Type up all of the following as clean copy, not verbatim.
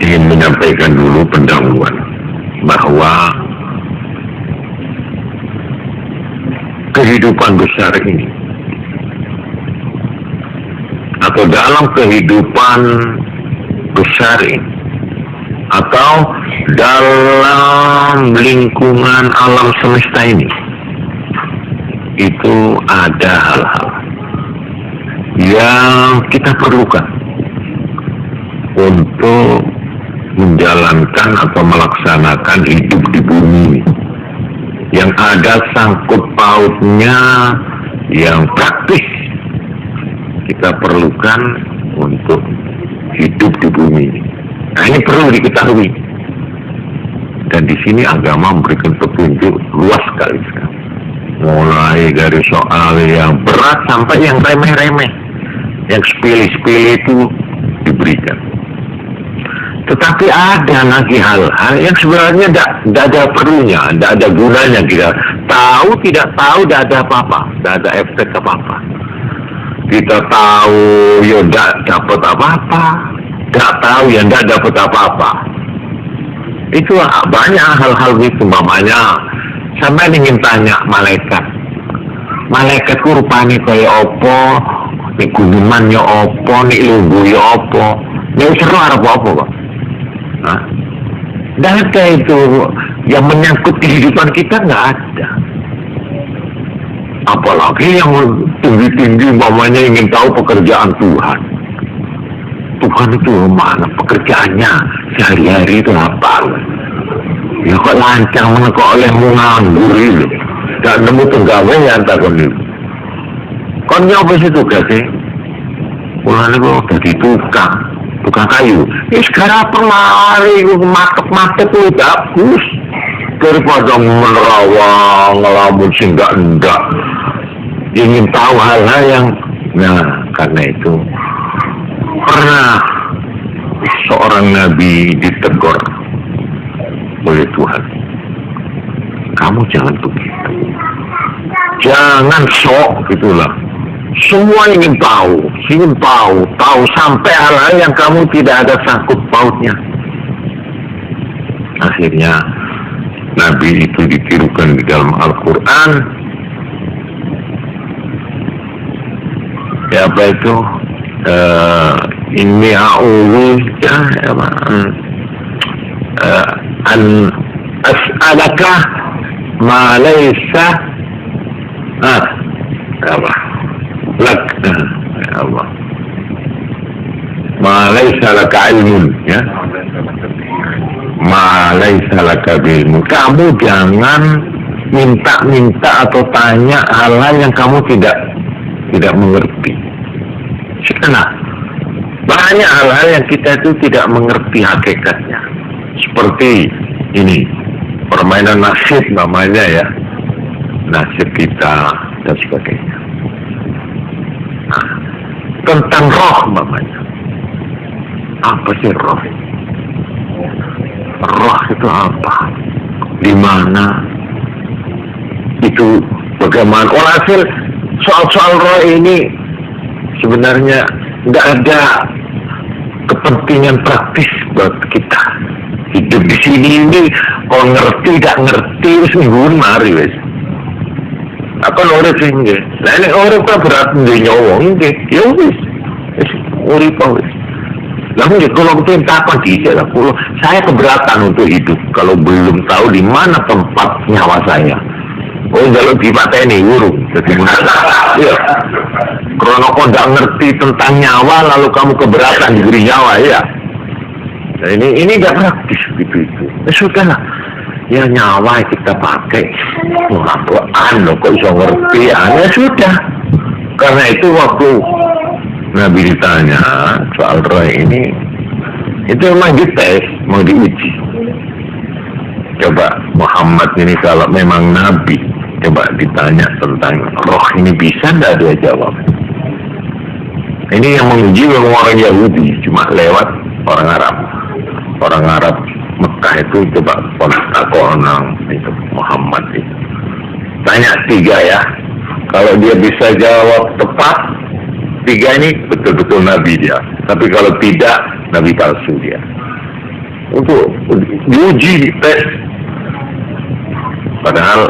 ingin menyampaikan dulu pendahuluan bahwa kehidupan besar ini atau dalam kehidupan besar ini atau dalam lingkungan alam semesta ini itu ada hal-hal yang kita perlukan untuk menjalankan atau melaksanakan hidup di bumi yang ada sangkut pautnya yang praktis kita perlukan untuk hidup di bumi ini. Nah, ini perlu diketahui. Dan di sini agama memberikan petunjuk luas sekali. Mulai dari soal yang berat sampai yang remeh-remeh, yang sepele-sepele itu diberikan. Tetapi ada lagi hal-hal yang sebenarnya tidak ada perlunya, tidak ada gunanya kita tahu, tidak tahu, tidak ada apa-apa, tidak ada efek apa-apa. Kita tahu, ya tidak dapat apa-apa, tidak tahu, ya tidak dapat apa-apa. Itu banyak hal-hal gitu, mamanya. Sampai ingin tanya malaikat, malaikat rupanya kayak opo, nih gunungannya opo, nih lugu ya opo, nih seru apa-apa kok. Nggak ada itu yang menyangkut kehidupan kita, nggak ada. Apalagi yang tinggi-tinggi mamanya ingin tahu pekerjaan Tuhan. Tuhan itu mana pekerjaannya sehari-hari itu apa? Ya kok lancar mana kok olehmu nganggur itu. Gak nemu penggawaian takon itu. Kon nyoba sih tugasnya. Mulane kok dadi tukang kayu. Sekarang permari makep-makep itu bagus daripada menerawang ngelamun sih enggak ingin tahu hal-hal yang karena itu pernah seorang nabi ditegur oleh Tuhan, kamu jangan begitu, jangan sok gitulah. Semua ingin tahu sampai hal-hal yang kamu tidak ada sangkut pautnya. Akhirnya Nabi itu ditirukan di dalam Al-Quran. Ya apa itu? Inni a'udzu an as'alaka ma laysa lak ya Allah ma laysa laka ilmun ya ma laysa laka ilmun. Kamu jangan minta atau tanya hal-hal yang kamu tidak mengerti. Karena banyak hal-hal yang kita itu tidak mengerti hakikatnya. Seperti ini permainan nasib namanya ya, nasib kita dan sebagainya. Nah, tentang roh namanya. Apa sih roh? Roh itu apa? Di mana? Itu bagaimana? Hasil soal-soal roh ini sebenarnya nggak ada kepentingan praktis buat kita. Hidup di sini ini kalau ngerti tidak ngerti wis mingguan mari wis. Apa urip sing nggih. Lah nek urip ta berat ndek nyawa nggih. Ya wis. Wis urip wis. Lah nggih kalau kita takon dhisik lah kula saya keberatan untuk hidup kalau belum tahu di mana tempat nyawa saya. Oh kalau dipateni urung jadi ya. Karena kau tidak ngerti tentang nyawa lalu kamu keberatan diberi nyawa ya. Nah, ini tidak praktis gitu itu. Sudahlah, ya nyawa kita pakai. Apaan lo kok bisa ngerti? Ya sudah. Karena itu waktu Nabi ditanya soal roh ini, itu memang dites, mau diuji. Coba Muhammad ini kalau memang Nabi, coba ditanya tentang roh ini bisa tidak dia jawab? Ini yang menguji memang orang Yahudi, cuma lewat orang Arab. Orang Arab Mekah itu coba kontak itu Muhammad itu. Tanya 3 ya. Kalau dia bisa jawab tepat 3 ini betul-betul Nabi dia. Tapi kalau tidak nabi palsu dia. Untuk diuji, tes. Padahal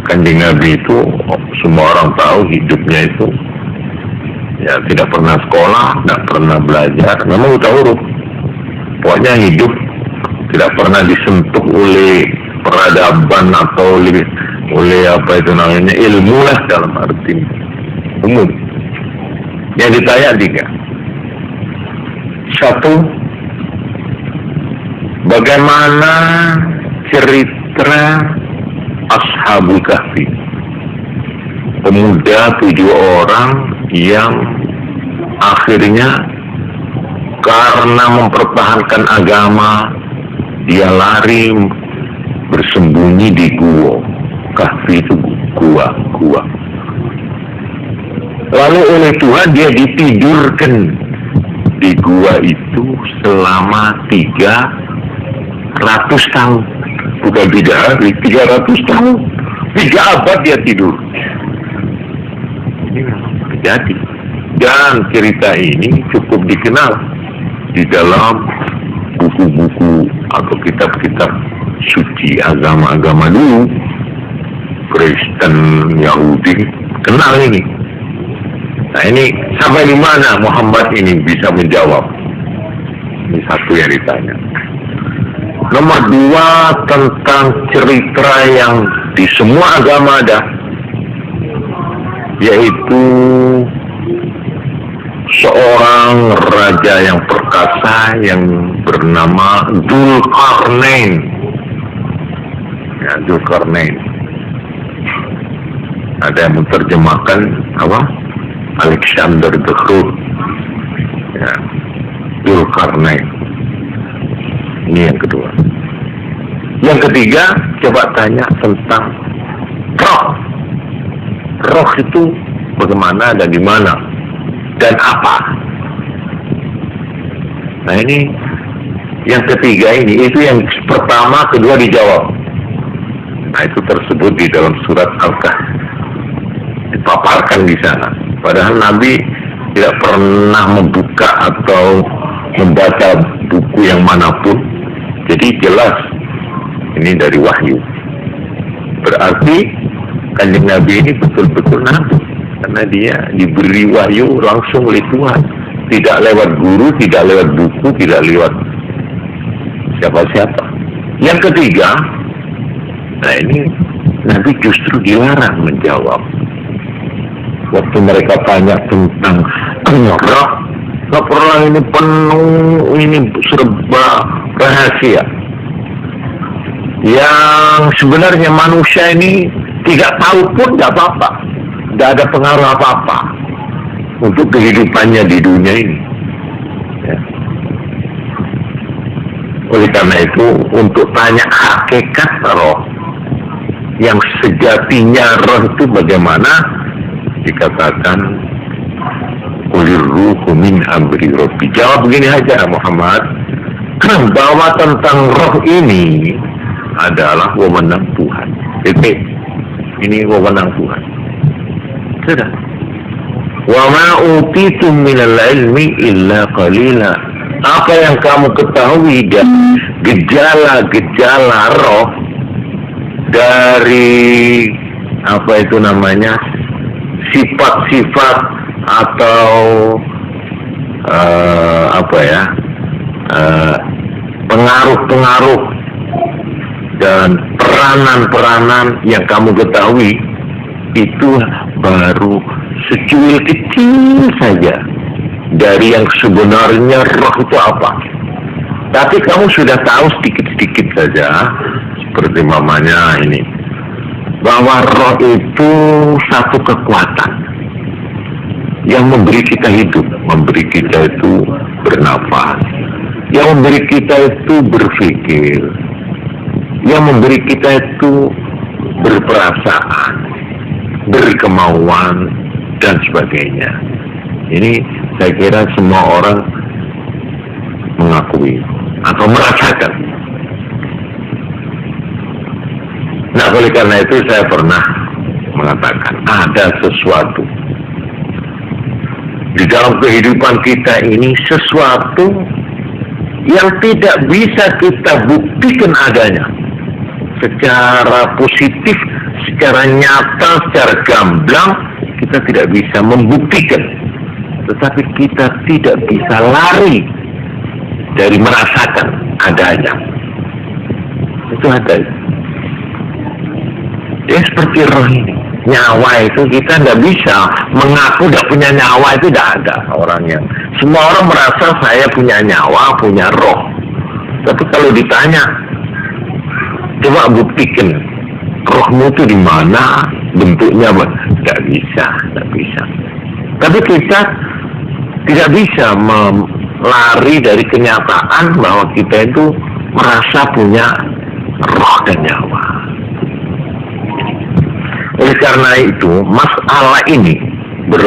Kanjeng Nabi itu semua orang tahu hidupnya itu ya tidak pernah sekolah, tidak pernah belajar, memang buta huruf. Pokoknya hidup tidak pernah disentuh oleh peradaban atau oleh apa itu namanya ilmu lah dalam arti umum. Yang ditanya 3. 1, bagaimana cerita Ashabul Kahfi, pemuda 7 orang yang akhirnya karena mempertahankan agama dia lari bersembunyi di gua. Kahfi itu gua. Lalu oleh Tuhan dia ditidurkan di gua itu selama 300 tahun. Bukan 3 hari, 300 tahun. 3 abad dia tidur. Ini memang terjadi. Dan cerita ini cukup dikenal di dalam buku-buku atau kitab-kitab suci agama-agama dulu. Kristen, Yahudi, kenal ini. Nah ini sampai di mana Muhammad ini bisa menjawab? Ini satu yang ditanya. Nomor 2 tentang cerita yang di semua agama ada, yaitu seorang raja yang perkasa yang bernama Dzulkarnain. Ya, Dzulkarnain. Ada yang menerjemahkan apa? Alexander the Great. Ya, Dzulkarnain. Ini yang kedua. Yang ketiga, coba tanya tentang roh. Roh itu bagaimana dan di mana dan apa? Nah ini yang ketiga ini, itu yang pertama, kedua dijawab. Nah itu tersebut di dalam surat Al-Kahfi, dipaparkan di sana. Padahal Nabi tidak pernah membuka atau membaca buku yang manapun. Jadi jelas ini dari wahyu. Berarti Kanjeng Nabi ini betul-betul nabi, karena dia diberi wahyu langsung oleh Tuhan, tidak lewat guru, tidak lewat buku, tidak lewat siapa-siapa. Yang ketiga, nah ini Nabi justru dilarang menjawab. Waktu mereka tanya tentang roh, laporan ini penuh, ini serba rahasia. Yang sebenarnya manusia ini tidak tahu pun tidak apa-apa, tidak ada pengaruh apa-apa untuk kehidupannya di dunia ini. Ya. Oleh karena itu, untuk tanya hakikat roh, yang sejatinya roh itu bagaimana, dikatakan Qulir ruhu min amri rabbi. Jawab begini aja Muhammad, bahwa tentang roh ini adalah wewenang Tuhan. Ini wewenang Tuhan. Sudah. Wa ma utitum minal ilmi illa qalila. Apa yang kamu ketahui dari gejala-gejala roh, dari apa itu namanya, sifat-sifat atau pengaruh-pengaruh dan peranan-peranan yang kamu ketahui, itu baru secuil kecil saja dari yang sebenarnya roh itu apa. Tapi kamu sudah tahu sedikit-sedikit saja, seperti mamanya ini, bahwa roh itu satu kekuatan yang memberi kita hidup, memberi kita itu bernafas, yang memberi kita itu berpikir, yang memberi kita itu berperasaan, berkemauan, dan sebagainya. Ini saya kira semua orang mengakui atau merasakan. Nah, oleh karena itu saya pernah mengatakan ada sesuatu di dalam kehidupan kita ini, sesuatu yang tidak bisa kita buktikan adanya secara positif, secara nyata, secara gamblang. Kita tidak bisa membuktikan, tetapi kita tidak bisa lari dari merasakan adanya. Itu ada. Ya seperti roh ini, nyawa itu kita tidak bisa mengaku tidak punya nyawa, itu tidak ada orangnya. Semua orang merasa saya punya nyawa, punya roh. Tapi kalau ditanya, coba buktikan rohmu itu di mana, bentuknya, tidak bisa, tidak bisa. Tapi kita tidak bisa lari dari kenyataan bahwa kita itu merasa punya roh dan nyawa. Oleh karena itu, masalah ini berlaku